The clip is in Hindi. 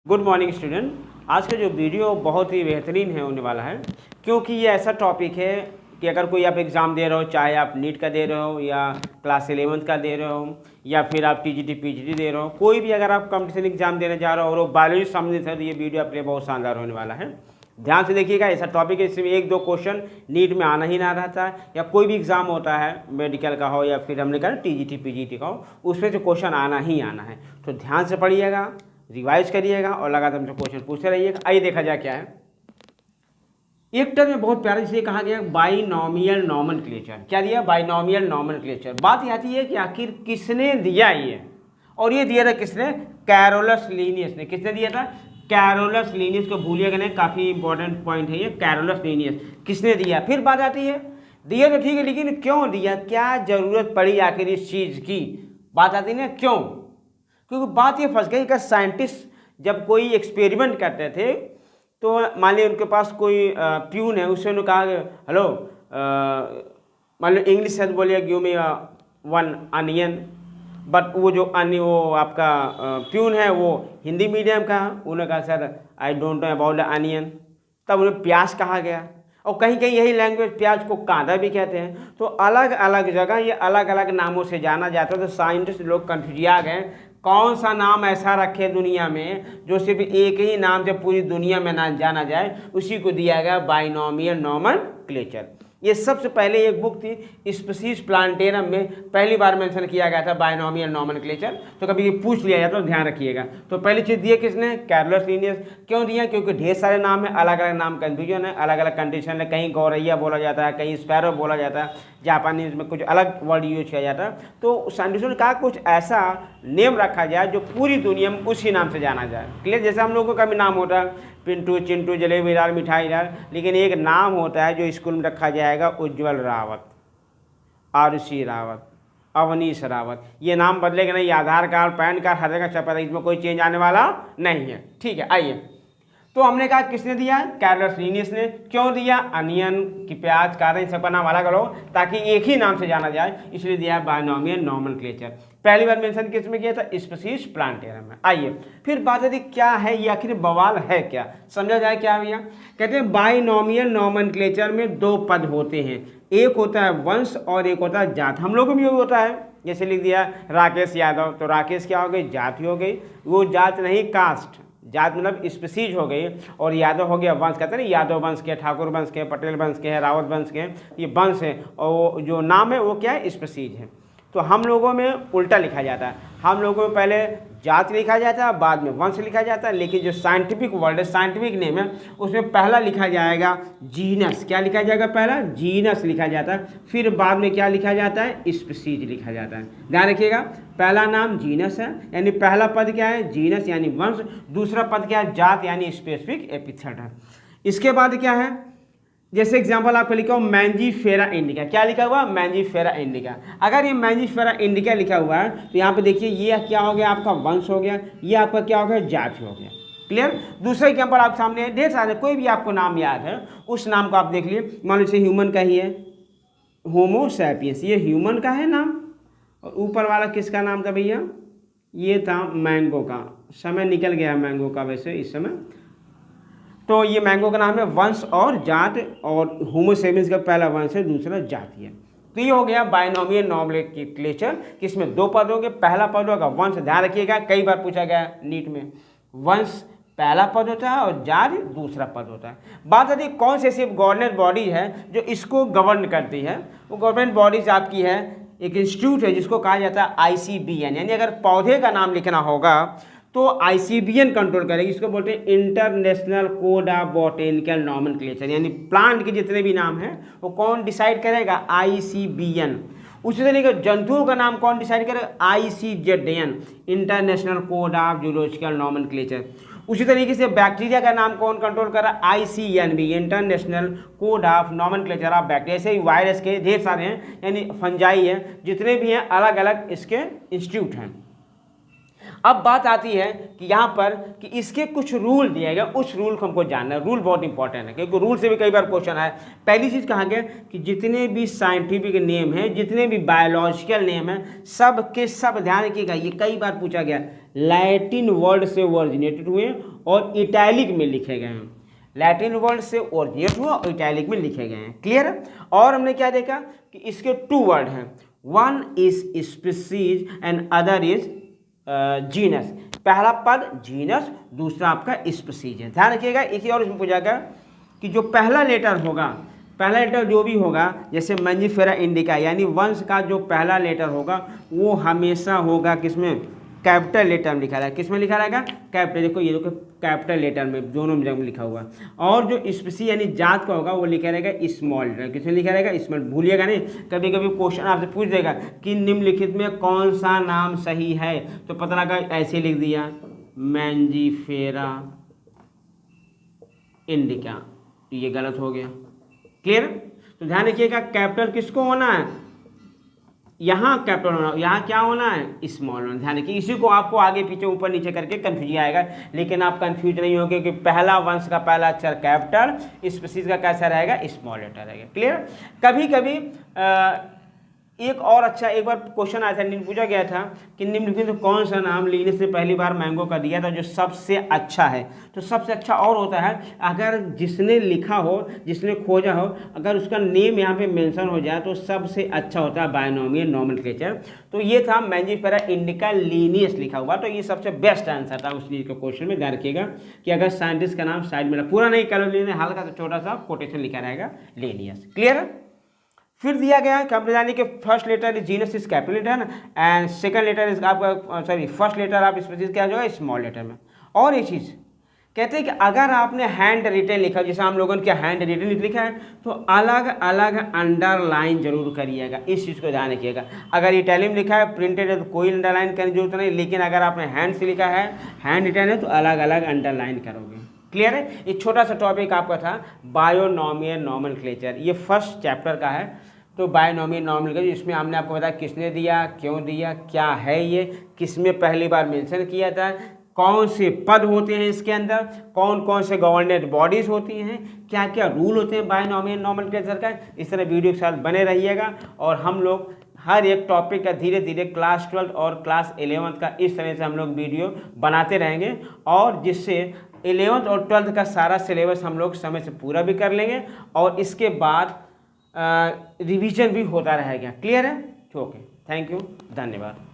Good morning student. आज का जो वीडियो बहुत ही बेहतरीन है होने वाला है, क्योंकि ये ऐसा टॉपिक है कि अगर कोई आप एग्ज़ाम दे रहे हो, चाहे आप नीट का दे रहे हो या क्लास 11th का दे रहे हो या फिर आप टीजीटी पीजीटी दे रहे हो, कोई भी अगर आप कंपटीशन एग्जाम देने जा रहे हो और वो बायोलॉजी संबंधित है तो ये वीडियो आपके लिए बहुत शानदार होने वाला है। ध्यान से देखिएगा, ऐसा टॉपिक है इसमें एक दो क्वेश्चन नीट में आना ही ना रहता है, या कोई भी एग्ज़ाम होता है मेडिकल का हो या फिर हमने कहा टीजीटी पीजीटी का हो, उसमें से क्वेश्चन आना ही आना है। तो ध्यान से पढ़िएगा, रिवाइज करिएगा और लगातार हमसे क्वेश्चन पूछते रहिएगा। आइए देखा जाए क्या है। एक टर्म में बहुत प्यारा जिसे कहा गया बाइनोमियल नोमेनक्लेचर। क्या दिया? Binomial nomenclature. बात ये आती है कि आखिर किसने दिया ये, और ये दिया था किसने? कैरोलस लीनियस ने। किसने दिया था? कैरोलस लीनियस को भूलिएगा नहीं, काफ़ी इंपॉर्टेंट पॉइंट है ये। कैरोलस लीनियस किसने दिया? फिर बात आती है दिया तो ठीक है, लेकिन क्यों दिया, क्या जरूरत पड़ी आखिर इस चीज़ की, बात आती है ना क्यों। क्योंकि बात ये फंस गई कि साइंटिस्ट जब कोई एक्सपेरिमेंट करते थे तो मान लीजिए उनके पास कोई प्यून है, उससे उन्होंने कहा हेलो, मान लो इंग्लिश से बोलिए give me one onion, but वो जो वो आपका प्यून है वो हिंदी मीडियम का, उन्होंने कहा sir I don't know about the onion, तब उन्हें प्याज कहा गया। और कहीं कहीं यही लैंग्वेज प्याज को कांदा भी कहते हैं। तो अलग अलग जगह ये अलग अलग नामों से जाना जाता है। तो साइंटिस्ट लोग कन्फ्यूज आ गए कौन सा नाम ऐसा रखे दुनिया में जो सिर्फ एक ही नाम से पूरी दुनिया में ना जाना जाए, उसी को दिया गया बाइनोमियल नोमेनक्लेचर। ये सबसे पहले एक बुक थी स्पीसीज प्लांटेरम में पहली बार मेंशन किया गया था बाइनोमियल नोमेनक्लेचर। तो कभी ये पूछ लिया जाता तो ध्यान रखिएगा। तो पहली चीज़ दिए किसने? Carolus Linnaeus. क्यों दिया? क्योंकि ढेर सारे नाम है, अलग अलग नाम कन्फ्यूजन है, अलग अलग कंडीशन है, कहीं गौरैया बोला जाता है, कहीं स्पैरो बोला जाता है, जापानीज में कुछ अलग वर्ड यूज किया जाता है। तो साइंटिस्टों ने कहा कुछ ऐसा नेम रखा जाए जो पूरी दुनिया में उसी नाम से जाना जाए। क्लियर? जैसे हम लोगों का भी नाम होता है पिंटू, चिंटू, जलेबी दार, मिठाई दार, लेकिन एक नाम होता है जो स्कूल में रखा जाएगा उज्ज्वल रावत, आरुषि रावत, अवनीश रावत। ये नाम बदलेगा नहीं, आधार कार्ड, पैन कार्ड, हर जगह छपा, इसमें कोई चेंज आने वाला नहीं है। ठीक है, आइए। तो हमने कहा किसने दिया? कैरोलस लीनियस ने। क्यों दिया? अनियन की प्याज, कारण इन सबका नाम अलग अलग ताकि एक ही नाम से जाना जाए, इसलिए दिया बाइनोमियल नोमेनक्लेचर। पहली बार मेंशन किस में किया था? स्पीसीज प्लांटेरम में। आइए फिर बात आती क्या है ये, आखिर बवाल है क्या, समझा जाए क्या भैया। कहते हैं बाइनोमियल नोमेनक्लेचर में दो पद होते हैं, एक होता है वंश और एक होता है जात। हम लोगों में भी होता है, जैसे लिख दिया राकेश यादव, तो राकेश क्या हो गई? जाति हो गई। वो जात नहीं, कास्ट। जात मतलब स्पीसीज हो गई, और यादव हो गया वंश। कहते हैं ना यादव वंश के, ठाकुर वंश के, पटेल वंश के, रावत वंश के, ये वंश है, और जो नाम है वो क्या है? स्पीसीज है। तो हम लोगों में उल्टा लिखा जाता है, हम लोगों में पहले जात लिखा जाता है, बाद में वंश लिखा जाता है। लेकिन जो साइंटिफिक वर्ड है, साइंटिफिक नेम है, उसमें पहला लिखा जाएगा जीनस। क्या लिखा जाएगा? पहला जीनस लिखा जाता है, फिर बाद में क्या लिखा जाता है? स्पीसीज लिखा जाता है। ध्यान रखिएगा, पहला नाम जीनस है, यानी पहला पद क्या है? जीनस यानी वंश। दूसरा पद क्या है? जात यानी स्पेसिफिक एपिथेट है। इसके बाद क्या है? जैसे एग्जांपल आपको लिखा हो मैंजीफेरा इंडिका। क्या लिखा हुआ? Mangifera indica. अगर ये मैंजीफेरा इंडिका लिखा हुआ है तो यहाँ पे देखिए ये क्या हो गया? आपका वंश हो गया, ये आपका क्या हो गया? जाति हो गया। क्लियर? दूसरा एग्जांपल आप सामने है, ढेर सारे, कोई भी आपको नाम याद है उस नाम को आप देख लिए। मान लीजिए ह्यूमन का ही है, होमो सैपियंस, ये ह्यूमन का है नाम। और ऊपर वाला किसका नाम था भैया? ये था मैंगो का। समय निकल गया है मैंगो का वैसे इस समय। तो ये मैंगो का नाम है वंश और जात, और होमो सेपियंस का पहला वंश है, दूसरा जाति है। तो ये हो गया बाइनोमियल नोमेनक्लेचर, किसमें दो पद होंगे, पहला पद होगा वंश। ध्यान रखिएगा, कई बार पूछा गया नीट में, वंश पहला पद होता है और जाति दूसरा पद होता है। बात आती है कौन सी ऐसी गवर्नेंस बॉडी है जो इसको गवर्न करती है। वो गवर्नमेंट बॉडीज आपकी है, एक इंस्टीट्यूट है जिसको कहा जाता है ICBN, यानी अगर पौधे का नाम लिखना होगा तो ICBN कंट्रोल करेगी। इसको बोलते हैं international code of botanical nomenclature, यानी प्लांट के जितने भी नाम हैं वो कौन डिसाइड करेगा? ICBN। उसी तरीके जंतुओं का नाम कौन डिसाइड करेगा? ICZN, international code of zoological nomenclature. उसी तरीके से बैक्टीरिया का नाम कौन कंट्रोल कर रहा है? ICNB, international code of nomenclature of bacteria. ऐसे ही वायरस के ढेर सारे हैं, यानी फंजाई है, जितने भी हैं अलग अलग इसके इंस्टीट्यूट हैं। अब बात आती है कि यहाँ पर कि इसके कुछ रूल दिए गए, उस रूल को हमको जानना है। रूल बहुत इंपॉर्टेंट है क्योंकि रूल से भी कई बार क्वेश्चन आया। पहली चीज़ कहा गया कि जितने भी साइंटिफिक नेम हैं, जितने भी बायोलॉजिकल नेम हैं, सब के सब ध्यान रखिएगा, ये कई बार पूछा गया, लैटिन वर्ड से ओरिजिनेटेड हुए और इटैलिक में लिखे गए हैं। लैटिन वर्ड से ओरिजिनेट हुआ और इटैलिक में लिखे गए हैं। क्लियर है। और हमने क्या देखा कि इसके 2 वर्ड हैं, one is species and other is genus. पहला पद जीनस, दूसरा आपका स्पीसीज है। ध्यान रखिएगा। एक ही और इसमें पूछा गया कि जो पहला लेटर होगा, पहला लेटर जो भी होगा, जैसे मंजीफेरा इंडिका यानी वंश का जो पहला लेटर होगा वो हमेशा होगा किसमें, कैपिटल लेटर में लिखा रहेगा। किसमें लिखा रहेगा, कैपिटल। देखो ये देखो कैपिटल लेटर में, दोनों में लिखा हुआ। और जो स्पीसी यानी जात का होगा वो लिखा रहेगा स्मॉल लेटर। किसमें लिखा रहेगा, स्मॉल। भूलिएगा नहीं, कभी कभी क्वेश्चन आपसे पूछ देगा कि निम्नलिखित में कौन सा नाम सही है, तो पता लगा ऐसे लिख दिया मैंजीफेरा इंडिका, ये गलत हो गया। क्लियर। तो ध्यान रखिएगा कैपिटल किसको होना है, यहाँ कैपिटल होना, यहाँ क्या होना है, स्मॉल होना। ध्यान रखिए, इसी को आपको आगे पीछे ऊपर नीचे करके कंफ्यूजन आएगा, लेकिन आप कंफ्यूज नहीं होंगे कि पहला वंश का पहला अक्षर कैपिटल, स्पीसीज का कैसा रहेगा, स्मॉल लेटर रहेगा। क्लियर। कभी कभी एक और अच्छा, एक बार क्वेश्चन आया था, पूछा गया था कि निम्नलिखित में कौन सा नाम लेने से पहली बार मैंगो का दिया था जो सबसे अच्छा है। तो सबसे अच्छा और होता है अगर जिसने लिखा हो, जिसने खोजा हो, अगर उसका नेम यहाँ पे मेंशन हो जाए तो सबसे अच्छा होता है बायनोमियल नोमेनक्लेचर। तो ये था मैंजीफेरा इंडिका लीनियस लिखा हुआ, तो ये सबसे बेस्ट आंसर था उस चीज़ के क्वेश्चन में। ध्यान रखिएगा कि अगर साइंटिस्ट का नाम साइड में पूरा नहीं कर, हल्का सा छोटा सा कोटेशन लिखा रहेगा लीनियस। क्लियर है। फिर दिया गया है कंप्लीट यानी कि first letter is genus is capital letter and second letter is आपका फर्स्ट लेटर आप स्पीसीज क्या जो है स्मॉल लेटर में। और ये चीज़ कहते हैं कि अगर आपने हैंड रिटन लिखा, जैसे हम लोगों ने क्या हैंड रिटन लिखा है, तो अलग अलग अंडरलाइन जरूर करिएगा। इस चीज़ को ध्यान रखिएगा। अगर इटैलिक में लिखा है प्रिंटेड है तो कोई अंडरलाइन करने की जरूरत नहीं, लेकिन अगर आपने हैंड से लिखा है, हैंड रिटन है, तो अलग अलग अंडरलाइन करोगे। क्लियर है। एक छोटा सा टॉपिक आपका था बायोनोमियल नोमेनक्लेचर, ये फर्स्ट चैप्टर का है। तो बायोनोमियल नोमेनक्लेचर इसमें हमने आपको बताया किसने दिया, क्यों दिया, क्या है ये, किसमें पहली बार मेंशन किया था, कौन से पद होते हैं इसके अंदर, कौन कौन से गवर्नेंट बॉडीज़ होती हैं, क्या क्या रूल होते हैं बायोनोमियल नोमेनक्लेचर का। इस तरह वीडियो के साथ बने रहिएगा और हम लोग हर एक टॉपिक का धीरे धीरे क्लास 12 और क्लास 11 का इस तरह से हम लोग वीडियो बनाते रहेंगे, और जिससे 11th और 12th का सारा सिलेबस हम लोग समय से पूरा भी कर लेंगे और इसके बाद रिवीजन भी होता रहेगा। क्लियर है। ओके, थैंक यू, धन्यवाद।